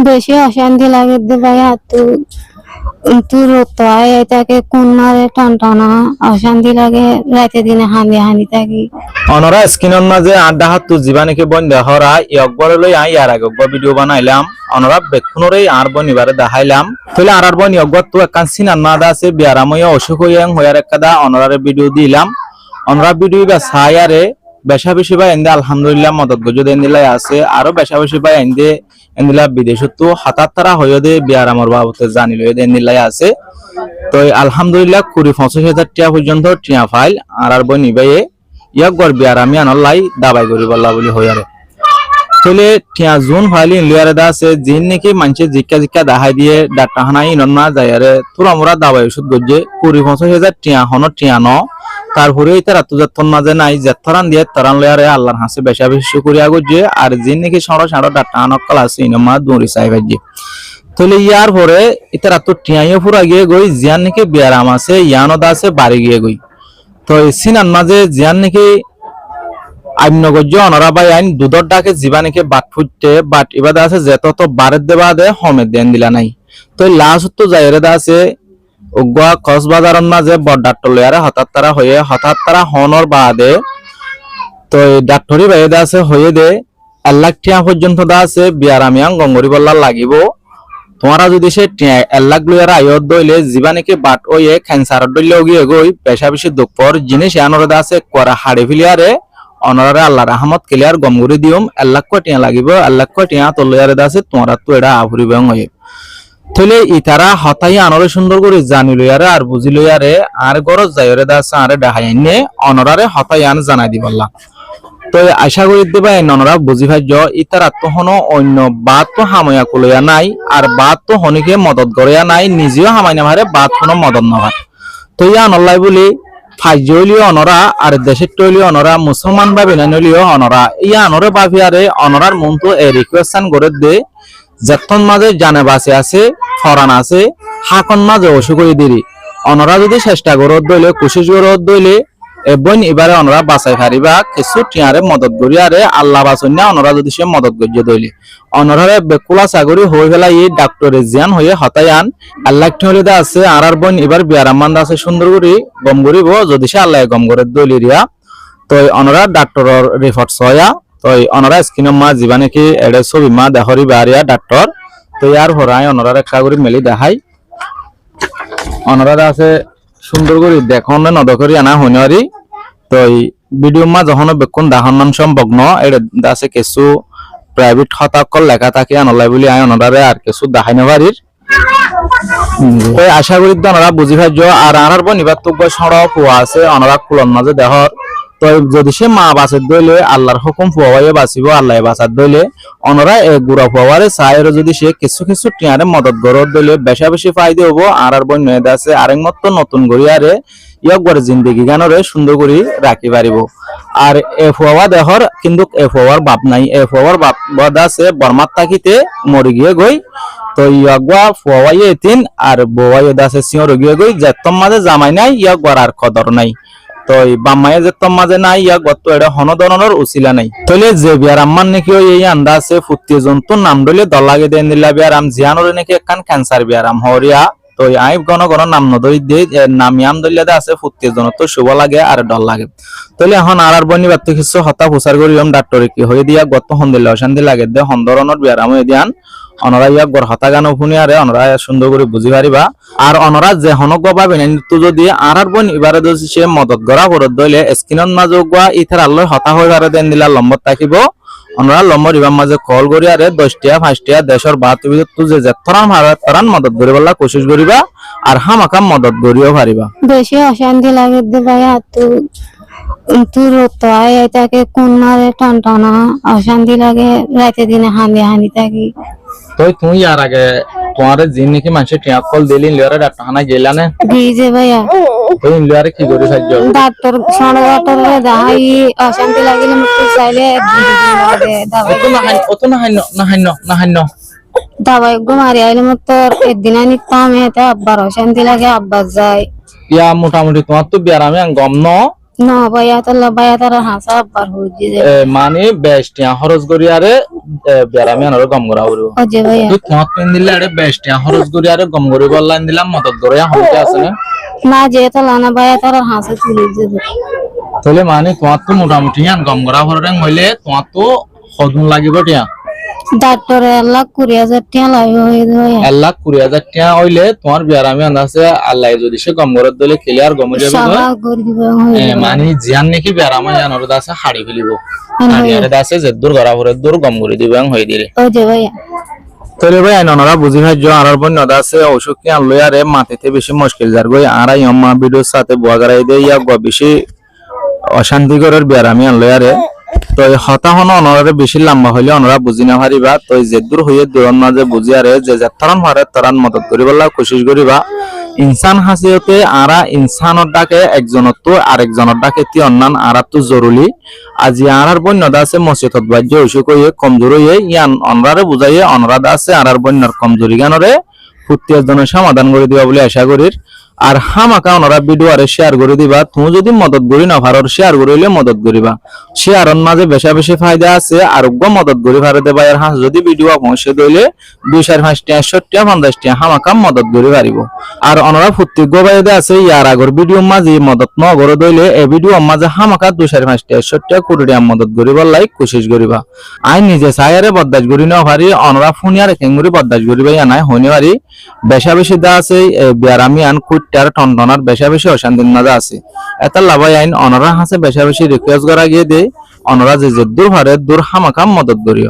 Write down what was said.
বেশি অশান্তি লাগে দে ভাইয়া তুই রোদ আয় এটাকে কোন মারে টানা অশান্তি লাগে রাতে দিনে হানি থাকি অনরা স্ক্রিনের মাঝে আড্ডা হাত তু জীবানিকে বন্ধ হরা একবার লই আই আর একবার ভিডিও বানাইলাম অনরা বেক্ষণরে আর বনিবারে দেখাইলাম তাহলে আর বনি একবার তো একখান সিনার না আছে বিয়ারাময় অসুখ হইয়ার একটা অনরারে ভিডিও দিলাম অনরা ভিডিও বা ছায়ারে বেশা বেশি ভাই এন্দে আলহামদুলিল্লাহ মদত গজ দেন্দিলাই আছে আরো বেশা বেশি ভাই এন্দিলা বিদেশত তো হাতার তারা হইয়া দে বিয়ারামর বাবতে জানিল দেন্দিলাই আছে তো আলহামদুলিল্লাহ ২৫,০০০ টাকা পর্যন্ত টিয়া ফাইল আর বই নিবাইয়ে ইয়াক গর বিয়ারামি আনলাই দাবাই করি বললা বলি হইয়ারে তাহলে টিয়া জুন ফাইল ইলিয়ারে দা আছে জিন নাকি মানুষে জিক্কা দেখাই দিয়ে ডাক্তার হানাই ইনন না যাইয়ারে তোরা মোরা দাবাই ওষুধ গজ্জে ২৫,০০০ টিয়া হন টিয়া ন তারপরে এটা রাতুজাতন মাঝে নাই যেতরান দিয়ে তরান লয়ারে আল্লাহর হাসে বেশা বেশি করিয়া গজ্জে আর জিন নাকি সড় ডাক্তার হানকল আছে ইনমা দৌড়ি চাই ভাইজে তাহলে ইয়ার পরে এটা রাত টিয়াইও পুরা গিয়ে গই জিয়ান নাকি বিয়ারাম আছে ইয়ানদা আছে বাড়ি গিয়ে গই তো এই সিনার মাঝে জিয়ান নাকি আইনগজ্য অনরা বাই আইন দুধর ডাকে জীবা নাকি বাট ফুটতে বাট ইবাদা আছে যেত তো বারের দেবা দে হমের দেন দিলা নাই তো লাস্ট তো যাইরে দা আছে উগা কক্সবাজারের মাঝে বড় ডাক্তার লয়ারে হঠাৎ তারা হনর বাদে তো ডাক্তারি বাইরে আছে হয়ে দে ১ লাখ টাকা পর্যন্ত দা আছে বিয়ারামিয়াং গঙ্গরি বল্লা লাগিব তোমারা যদি সে ১ লাখ লয়ারে আয়ত দইলে জীবা নাকি বাট ওয়ে ক্যান্সার দইলে গিয়ে গই পেশা বেশি দুঃখর জিনিস আনরে দা আছে করা হাড়ে ফিলিয়ারে অনরারে আল্লাহ রহমত ক্লিয়ার গমগুরি দিওম ১ লাখ টাকা লাগিব ১ লাখ টাকা তো লয়ারে দা আছে তোমারা তো এটা আভরি বং হয়ে তাহলে ইতারা হতাই আনরে সুন্দর করে জানি লইয়ারে আর বুঝি লইয়ারে আর গরজ যাইরে দা আছে আরে দেখাই আইনে অনরারে হতাই আন জানাই দিবল্লা তো আশা করি দেবা অনরা বুঝি ভাজ্য ইতারা তো হনো অন্য বাত তো হাময়া কলইয়া নাই আর বাত তো হনিকে মদত করিয়া নাই নিজেও হামাই না মারে বাত কোনো মদত নয় তো ইয়া নলাই বলি ফাইজলিও অনরা আর দেশের টলিও অনরা মুসলমান বা বিনানলিও অনরা ইয়া অনরে বাভিয়ারে অনরার মন তো এ রিকোয়েশন করে দে যতন মাঝে জানে বাসে আছে ফরান আছে হাকন মাঝে অসুখ করে দিরি অনরা যদি চেষ্টা করত দইলে কোশিশ করত দইলে এবং এবারে অনরা বাঁচাই পারিবা কিছু টিয়ারে মদত করিয়ারে আল্লাহ বাঁচন না অনরা যদি সে মদত করিয়ে দইলে অনরারে বেকুলা চাগরি হয়ে গেলা এই ডাক্তারে জিয়ান হয়ে হতাই আন আল্লাহ ঠেলিদা আছে আর বোন এবার বিয়ারামান আছে সুন্দর করে গম করিব যদি সে আল্লাহ গম করে দইলিয়া তো অনরা ডাক্তারের রিপোর্ট ছয়া তো অনরা স্ক্রিনের মা যিবা নাকি এডে ছবি মা দেখরি বারিয়া ডাক্তার তো ইয়ার হরাই অনরার একটা করে মেলি দেখাই অনরা আছে সুন্দর করে দেখুন নদকরি আনা হইনারি তো ভিডিও মা যখন বেকুন দাহন সম্ভব ন এটা আছে কিছু প্রাইভেট হতাকল লেখা থাকে আনলাই বলি আই অনরারে আর কিছু দেখাই নেবারির তো আশা করি অনরা বুঝি ভাজ্য আর আনার বনিবার তো সড়ক পোয়া আছে অনরা কুলন মাঝে দেহর তো যদি সে মা বাঁচার দইলে আল্লাহর হুকুম ফুয়াইয়ে বাঁচিব আল্লাহ বাঁচার দইলে অনরা গুড়া ফুয়ারে চায়ের যদি সে কিছু টিয়ারে মদত গড়ত দইলে বেশা বেশি ফায়দা হবো আর বই নয় আছে আরেক মত নতুন গড়িয়ারে ইয়াক গড়ে জিন্দগি গানরে সুন্দর করে রাখি পারিব আর এ ফুয়া দেহর কিন্তু এ ফুয়ার বাপ নাই এ ফুয়ার বাপ বদ আছে বর্মাত তাকিতে মরি গিয়ে গই তো ইয়াগুয়া ফুয়াইয়ে এতিন আর বউয়াইয়ে দাসে সিঁড় গিয়ে গই যেতম মাঝে জামাই নাই ইয়াক গড়ার কদর নাই তো বাম্মায়ে যে তোর মাঝে নাই ইয়া গত এটা হনদনর উছিলা নাই তলে যে বিয়ার আম্মান নাকি এই আন্দা আছে ফুটি জন্তু নাম দলে দলাগে দেন দিলা বিয়ার আম জিয়ানরে নাকি একখান ক্যান্সার বিয়ার আম হরিয়া তো আই গণ নাম নদই দে নাম ইয়াম দলে দা আছে ফুটি জন তো শুভ লাগে আর ডল লাগে তলে এখন আর বনি বাত কিছু হতা ফুসার করিম ডাক্তারে কি হই দিয়া গত হন্দিলে অশান্তি লাগে দে হন্দরনর বিয়ার আম দিয়ান অনরা ইয়াক গর হতা গানো শুনিয়ারে অনরা সুন্দর করে বুঝি পারিবা আর অনরা যে হনক পাবে না তো যদি আর বোন এবারে যদি সে মদত গড়া করত দইলে স্ক্রিনত মাঝে গোয়া ইথার আল্লাহ হতা হয়ে পারে দেন দিলা লম্বত থাকিব অনরা লম্বর ইবার মাঝে কল করিয়ারে 10 টিয়া 5 টিয়া দেশের বাত তো যে যেতরান মারা তরান মদত করিবলা কোশিশ করিবা আর হামাকাম মদত করিও পারিবা বেশি অশান্তি লাগে দে ভাইয়া তুই রোদ আয় এটাকে কোন মারে টানা অশান্তি লাগে রাতে দিনে হানি থাকি তো তুই আর আগে তোমারে জিন নাকি মানুষে টিয়া কল দিলি লিয়ারে ডাক্তার হানা গেলা না দিজে ভাইয়া তুই লিয়ারে কি করি সাহায্য ডাক্তার সাড়ে 8টারে দেখাই অশান্তি লাগিলে মুক্তি চাইলে না দাবাই গো মারি আইলে মতো একদিন নিতাম এতে আব্বার অশান্তি লাগে আব্বার যায় ইয়া মোটামুটি তোমার তো বিয়ার আমি গম ন না ভাইয়া তার হাসা আব্বার হইছে যে মানে বেস্টিয়া খরচ করি আরে বেড়ামি আনার গম করা হইব ও যে ভাইয়া তুই তোমার পেন দিলে আরে বেস্টিয়া খরচ করি আরে গম করি বললাম দিলাম মদত করে হইতে আছে না না যে লানা ভাইয়া তার হাসা তুলে দিবে তাহলে মানে তোমার তো মোটামুটি আন গম করা হরে হইলে তোমার তো সদুন লাগিব টিয়া ডাক্তারে 1,20,000 টাকা লাগবে ভাইয়া 1,20,000 টাকা হইলে তোমার বেড়ামি আন আছে আল্লাহ যদি সে গম করে দিলে ক্লিয়ার গম যাবে সাবা করে দিবে মানে জিয়ান নাকি বেড়ামি আনার আছে হাড়ি ফেলিব হাড়ি আরে আছে যে দূর করা হরে দূর গম করে দিবে হই দিলে ও যে ভাইয়া তাহলে ভাই আইনরা বুঝি ভাই যে আর বন্যদা আছে অসুখ কি আনলো আরে মাটিতে বেশি মুশকিল যার গই আর আই আম্মা ভিডিওর সাথে বুয়াগারাই দেই ইয়া বেশি অশান্তি করার বেড়ামি আনলো আরে তো হতা হন অনরে বেশি লম্বা হইলে অনরা বুঝি না পারিবা তো যে দূর হইয়ে দূরন মাঝে বুঝি আরে যে যাত্রান হারে তারান মদত করিবার কোশিশ করিবা ইনসান হাসিয়তে আরা ইনসানর ডাকে একজনের তো আরেকজনের ডাকে তি অন্যান আরা তো জরুরি আজি আরার বন্যদা আছে মসজিদত বাজ্য অসুখ হইয়ে কমজোর হইয়ে ইয়ান অনরারে বুঝাইয়ে অনরাদা আছে আরার বন্যার কমজোরি গানরে ফুটিয়ার জন্য সমাধান করে দিবা বলে আশা করির আর হামাকা ওনারা ভিডিও আরে শেয়ার করে দিবা তুমি যদি মদত করি না ভারর শেয়ার করিলে মদত করিবা শেয়ারন মাঝে বেশা বেশি ফায়দা আছে আরোগ্য মদত করি ভারে দেবা আর হাস যদি ভিডিও পৌঁছে দইলে 2-5 টা 70 টা 50 টা হামাকা মদত করি পারিব আর ওনারা ফুটি গোবাইদে আছে ইয়ার আগর ভিডিও মাঝে মদত ন করে দইলে এই ভিডিও মাঝে হামাকা 2-5 টা 70 টা কোটি টা মদত করিবার লাইক কোশিশ করিবা আই নিজে সায়ারে বদাজ করি না পারি ওনারা ফুনিয়ারে কেঙ্গুরি বদাজ করিবা ইয়া নাই হইনি পারি বেশা বেশি দা আছে বিয়ারামি আন কুইটার টনটনার বেশা বেশি অশান্তির মাঝে আছে এটা লাভাই আইন অনরা হাসে বেশা বেশি রিকোয়েস্ট করা গিয়ে দে অনরা যে দূর হারে দূর হামাকাম মদত করিও